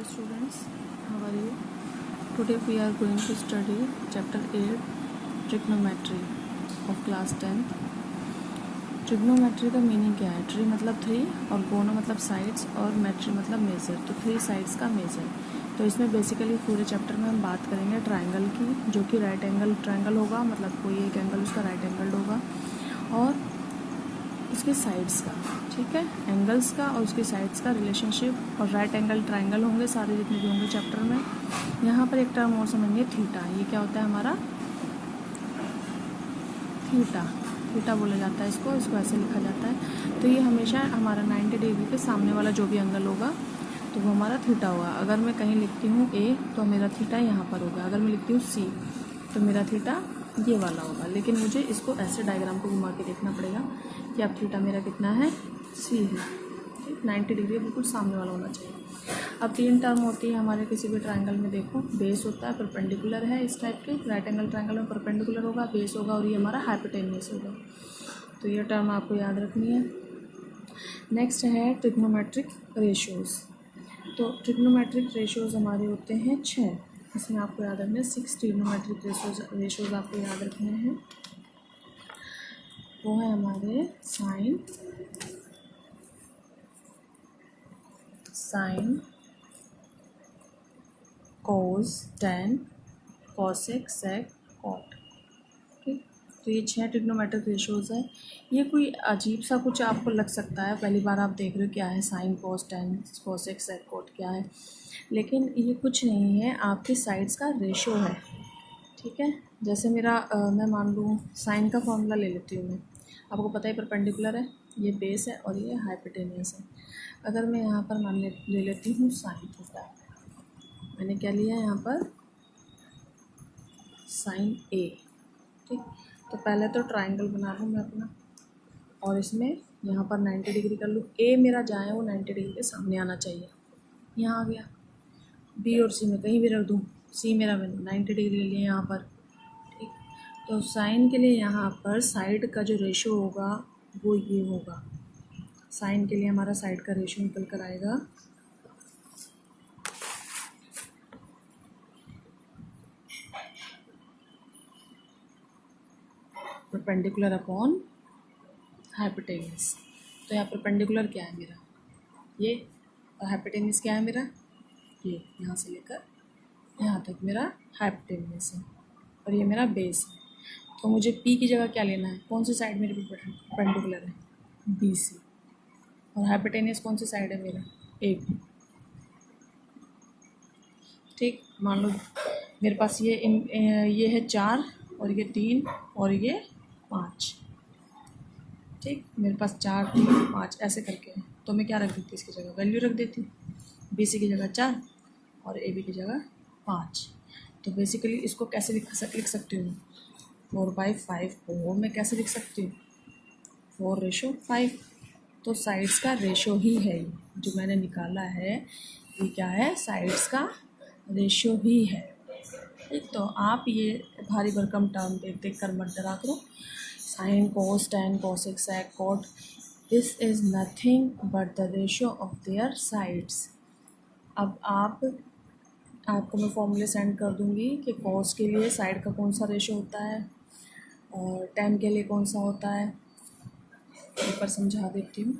Hello students, how are you? Today we are going to study chapter 8 trigonometry of class 10th. Trigonometry का meaning क्या है? Tree मतलब 3 और गोनो मतलब साइड्स और मेट्री मतलब मेजर, तो 3 साइड्स का मेजर। तो इसमें बेसिकली पूरे चैप्टर में हम बात करेंगे ट्राइंगल की, जो कि राइट एंगल ट्राइंगल होगा, मतलब कोई एक एंगल उसका राइट एंगल्ड होगा, और उसके साइड्स का, ठीक है, एंगल्स का और उसकी साइड्स का रिलेशनशिप, और राइट एंगल ट्राइंगल होंगे सारे जितने भी होंगे चैप्टर में। यहाँ पर एक टर्म और समझिए, थीटा। ये क्या होता है हमारा? थीटा, थीटा बोला जाता है इसको ऐसे लिखा जाता है। तो ये हमेशा हमारा 90 डिग्री के सामने वाला जो भी एंगल होगा तो वो हमारा थीटा होगा। अगर मैं कहीं लिखती हूँ ए तो मेरा थीटा यहाँ पर होगा, अगर मैं लिखती हूँ सी तो मेरा थीटा ये वाला होगा। लेकिन मुझे इसको ऐसे डायग्राम को घुमा के देखना पड़ेगा कि अब थीटा मेरा कितना है, सी है, ठीक, 90 डिग्री बिल्कुल सामने वाला होना चाहिए। अब 3 टर्म होती है हमारे किसी भी ट्रायंगल में। देखो, बेस होता है, परपेंडिकुलर है इस टाइप के, राइट एंगल ट्रायंगल में परपेंडिकुलर होगा, बेस होगा, और ये हमारा हाइपोटेन्यूस होगा। तो ये टर्म आपको याद रखनी है। नेक्स्ट है ट्रिग्नोमेट्रिक रेशियोज़। तो ट्रिग्नोमेट्रिक रेशियोज़ हमारे होते हैं 6। इसमें आपको याद रखना है 6 ट्रिग्नोमेट्रिक रेशियोज़ आपको याद रखने हैं। वो है हमारे साइन, कोस, टेन, कॉसेक, सेक, कॉट, ठीक। तो ये 6 ट्रिग्नोमेट्रिक रेशियोज़ है। ये कोई अजीब सा कुछ आपको लग सकता है, पहली बार आप देख रहे हो क्या है साइन, कोस, टेन, कॉसेक, सेक, कॉट क्या है, लेकिन ये कुछ नहीं है, आपकी साइड्स का रेशियो है, ठीक है। जैसे मेरा मैं मान लूँ साइन का फॉर्मूला ले लेती हूँ मैं, आपको पता है परपेंडिकुलर है, ये बेस है और ये हाइपोटेन्यूस है। अगर मैं यहाँ पर मान ले लेती हूँ साइन थीटा, मैंने क्या लिया यहाँ पर, साइन ए, ठीक। तो पहले तो ट्रायंगल बना लूँ मैं अपना, और इसमें यहाँ पर 90 डिग्री कर लूँ। ए मेरा जहाँ है वो 90 डिग्री के सामने आना चाहिए, यहाँ आ गया। बी और सी में कहीं भी रख दूँ, सी मेरा मैंने 90 डिग्री ले लिया यहाँ पर, ठीक। तो साइन के लिए यहाँ पर साइड का जो रेशियो होगा वो ये होगा। साइन के लिए हमारा साइड का रेशियो निकल कर आएगा परपेंडिकुलर अपॉन हाइपोटेन्यूस। तो यहाँ परपेंडिकुलर क्या है मेरा, ये, और हाइपोटेन्यूस क्या है मेरा, ये, यहाँ से लेकर यहाँ तक मेरा हाइपोटेन्यूस है, और ये मेरा बेस है। तो मुझे पी की जगह क्या लेना है, कौन सी साइड मेरी परपेंडिकुलर है, बी सी, और हाइपोटेन्यूस कौन सी साइड है मेरा, ए बी, ठीक। मान लो मेरे पास ये है 4 और ये 3 और ये 5, ठीक। मेरे पास 4, 3, 5 ऐसे करके है, तो मैं क्या रख देती इसकी जगह, वैल्यू रख देती हूँ, बी सी की जगह 4 और ए बी की जगह 5। तो बेसिकली इसको कैसे लिख सकती हूँ, 4/5 को मैं कैसे लिख सकती हूँ, 4:5। तो साइड्स का रेशो ही है ये जो मैंने निकाला है, ये क्या है, साइड्स का रेशियो ही है, ठीक। तो आप ये भारी भरकम टर्म देख कर मत डरा करो। Sine, cos, tan, cosec, sec, cot, this is nothing but the ratio of their sides. अब आपको मैं फॉर्मूले सेंड कर दूंगी कि कोस के लिए साइड का कौन सा रेशियो होता है और टेन के लिए कौन सा होता है, एक बार समझा देती हूँ।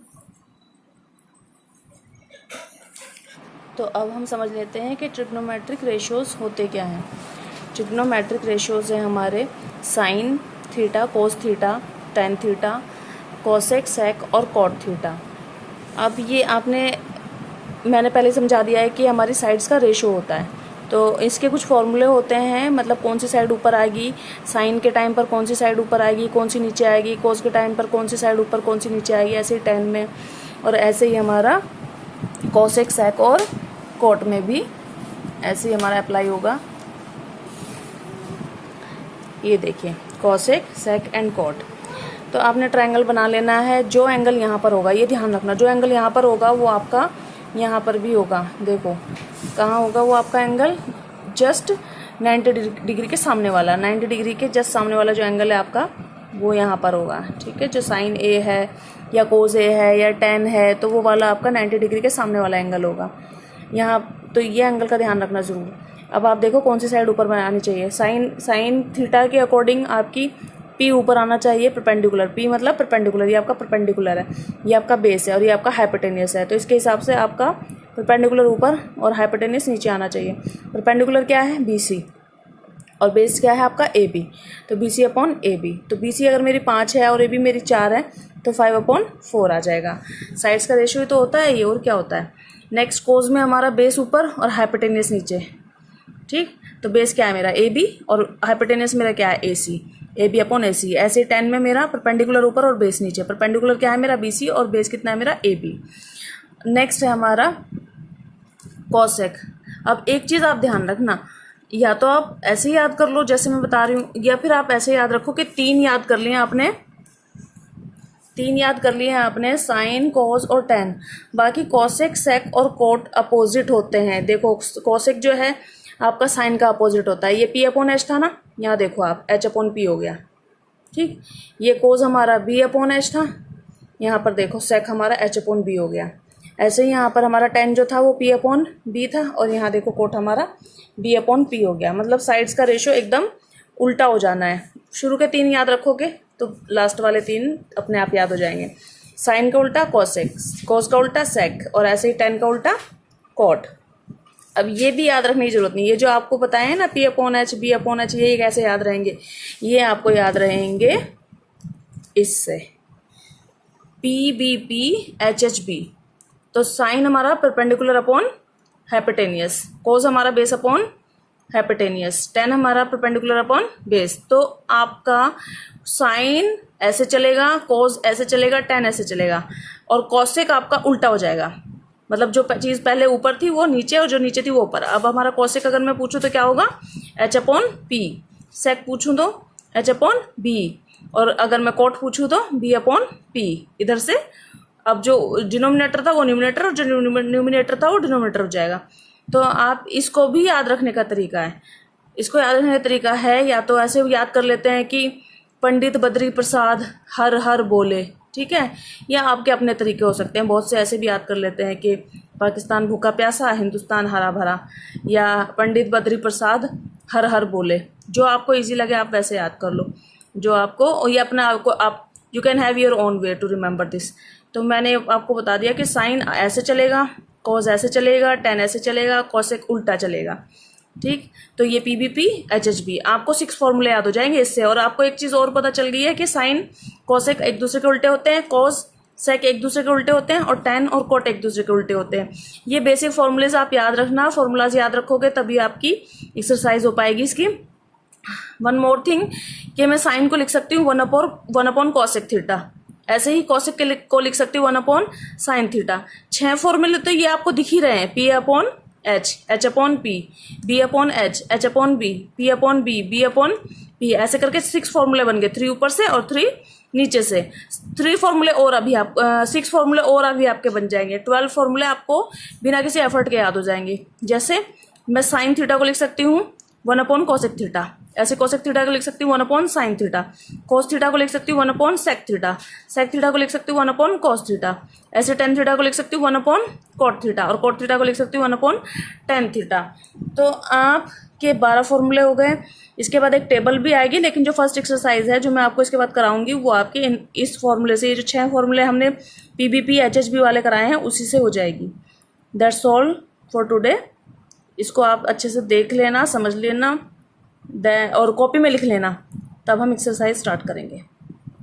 तो अब हम समझ लेते हैं कि ट्रिग्नोमेट्रिक रेशियोज़ होते क्या हैं। ट्रिग्नोमेट्रिक रेशियोज़ हैं हमारे sine theta, cos theta, tan theta, cosec, sec और कॉट थीटा। अब ये मैंने पहले समझा दिया है कि हमारी साइड्स का रेशियो होता है। तो इसके कुछ फॉर्मूले होते हैं, मतलब कौन सी साइड ऊपर आएगी, साइन के टाइम पर कौन सी साइड ऊपर आएगी, कौन सी नीचे आएगी, कोस के टाइम पर कौन सी साइड ऊपर कौन सी नीचे आएगी, ऐसे ही टेन में, और ऐसे ही हमारा कोसेक, सेक और कॉट में भी ऐसे ही हमारा अप्लाई होगा। ये देखिए, कोसेक, सेक एंड कॉट। तो आपने ट्रायंगल बना लेना है, जो एंगल यहाँ पर होगा, ये ध्यान रखना, जो एंगल यहाँ पर होगा वो आपका यहाँ पर भी होगा। देखो कहाँ होगा वो आपका एंगल, जस्ट 90 डिग्री के सामने वाला, 90 डिग्री के जस्ट सामने वाला जो एंगल है आपका वो यहाँ पर होगा, ठीक है। जो साइन ए है या कोस ए है या टेन है तो वो वाला आपका 90 डिग्री के सामने वाला एंगल होगा। यहाँ तो ये एंगल का ध्यान रखना ज़रूर। अब आप देखो कौन सी साइड ऊपर बनानी चाहिए। साइन थीटा के अकॉर्डिंग आपकी पी ऊपर आना चाहिए परपेंडिकुलर। पी मतलब परपेंडिकुलर, ये आपका परपेंडिकुलर है, ये आपका बेस है और ये आपका हाइपोटेनियस है। तो इसके हिसाब से आपका परपेंडिकुलर ऊपर और हाइपोटेनियस नीचे आना चाहिए। परपेंडिकुलर क्या है? BC और बेस क्या है आपका AB। तो BC अपॉन AB। तो BC अगर मेरी 5 है और AB मेरी 4 है तो 5/4 आ जाएगा। साइड्स का रेशियो ही तो होता है ये, और क्या होता है। नेक्स्ट कोज में हमारा बेस ऊपर और हाइपोटेनियस नीचे, ठीक। तो बेस क्या है मेरा AB और हाइपोटेनियस मेरा क्या है AC। AB upon AC। ऐसे 10 में मेरा परपेंडिकुलर ऊपर और बेस नीचे। परपेंडिकुलर क्या है मेरा BC और बेस कितना है मेरा AB। नेक्स्ट है हमारा कॉसेक। अब एक चीज़ आप ध्यान रखना, या तो आप ऐसे ही याद कर लो जैसे मैं बता रही हूँ, या फिर आप ऐसे याद रखो कि 3 याद कर लिए आपने, 3 याद कर लिए हैं आपने, साइन कॉस और टेन। बाकी कॉसेक सेक और कोट अपोजिट होते हैं। देखो कॉसेक जो है आपका साइन का अपोजिट होता है। ये P/H था ना, यहाँ देखो आप H/P हो गया, ठीक। ये कोस हमारा B/H था, यहाँ पर देखो सेक हमारा H/B हो गया। ऐसे ही यहाँ पर हमारा टेन जो था वो P/B था और यहाँ देखो कोट हमारा B/P हो गया। मतलब साइड्स का रेशियो एकदम उल्टा हो जाना है। शुरू के 3 याद रखोगे तो लास्ट वाले 3 अपने आप याद हो जाएंगे। साइन का उल्टा कॉसेक, कॉस का उल्टा सेक और ऐसे ही टेन का उल्टा कॉट। अब ये भी याद रखने की जरूरत नहीं, ये जो आपको बताया है ना P/H B/H, ये कैसे याद रहेंगे, ये आपको याद रहेंगे इससे PBP HHB। तो साइन हमारा परपेंडिकुलर अपॉन हाइपोटेनियस, कोस हमारा बेस अपॉन हाइपोटेनियस, टेन हमारा परपेंडिकुलर अपॉन बेस। तो आपका साइन ऐसे चलेगा, कोस ऐसे चलेगा, टेन ऐसे चलेगा और कॉसेक आपका उल्टा हो जाएगा। मतलब जो चीज़ पहले ऊपर थी वो नीचे और जो नीचे थी वो ऊपर। अब हमारा कॉसेक अगर मैं पूछूं तो क्या होगा? H/P। सेक पूछूं तो H/B और अगर मैं कोट पूछूं तो B/P। इधर से अब जो डिनोमिनेटर था वो न्यूमिनेटर और जो न्यूमिनेटर था वो डिनोमिनेटर हो जाएगा। तो आप इसको भी याद रखने का तरीका है, इसको याद रखने का तरीका है या तो ऐसे याद कर लेते हैं कि पंडित बद्री प्रसाद हर हर बोले, ठीक है, या आपके अपने तरीके हो सकते हैं। बहुत से ऐसे भी याद कर लेते हैं कि पाकिस्तान भूखा प्यासा हिंदुस्तान हरा भरा, या पंडित बद्री प्रसाद हर हर बोले। जो आपको इजी लगे आप वैसे याद कर लो, जो आपको, और ये अपना आपको आप you can have your own way to remember this. तो मैंने आपको बता दिया कि साइन ऐसे चलेगा, कॉस ऐसे चलेगा, टेन ऐसे चलेगा, कॉसेक उल्टा चलेगा, ठीक। तो ये PBP HHB आपको 6 फॉर्मूले याद हो जाएंगे इससे। और आपको एक चीज़ और पता चल गई है कि साइन कॉसेक एक दूसरे के उल्टे होते हैं, कॉस सेक एक दूसरे के उल्टे होते हैं और टेन और कोट एक दूसरे के उल्टे होते हैं। ये बेसिक फॉर्मूलेज आप याद रखना, फॉर्मूलाज याद रखोगे तभी आपकी एक्सरसाइज हो पाएगी इसकी। वन मोर थिंग कि मैं साइन को लिख सकती हूँ 1/1 कॉसेक थीटा, ऐसे ही कॉसेक को लिख सकती हूँ 1/sin थीटा। 6 फॉर्मूले तो ये आपको दिख ही रहे हैं, P/H, H/P, B/H, H/B, P/B, B/P, ऐसे करके 6 फॉर्मूले बन गए, 3 ऊपर से और 3 नीचे से। 3 फॉर्मूले और अभी आप 6 फॉर्मूले और अभी आपके बन जाएंगे। 12 फॉर्मूले आपको बिना किसी एफर्ट के याद हो जाएंगे। जैसे मैं साइन थीटा को लिख सकती हूँ 1/cosec थीटा, ऐसे कोसेक थीटा को लिख सकती हूँ 1/sin थीटा, कोस थीटा को लिख सकती हूँ 1/sec थीटा, सेक थीटा को लिख सकती हूँ 1/cos थीटा, ऐसे टेन थीटा को लिख सकती हूँ 1/cot थीटा और cot थीटा को लिख सकती हूँ 1/tan थीटा। तो आपके 12 फॉर्मूले हो गए। इसके बाद एक टेबल भी आएगी, लेकिन जो फर्स्ट एक्सरसाइज है जो मैं आपको इसके बाद कराऊंगी वो आपके इस फॉर्मूले से, ये जो 6 फॉर्मूले हमने PBP HHB वाले कराए हैं उसी से हो जाएगी। That's all for today. इसको आप अच्छे से देख लेना, समझ लेना और कॉपी में लिख लेना, तब हम एक्सरसाइज स्टार्ट करेंगे।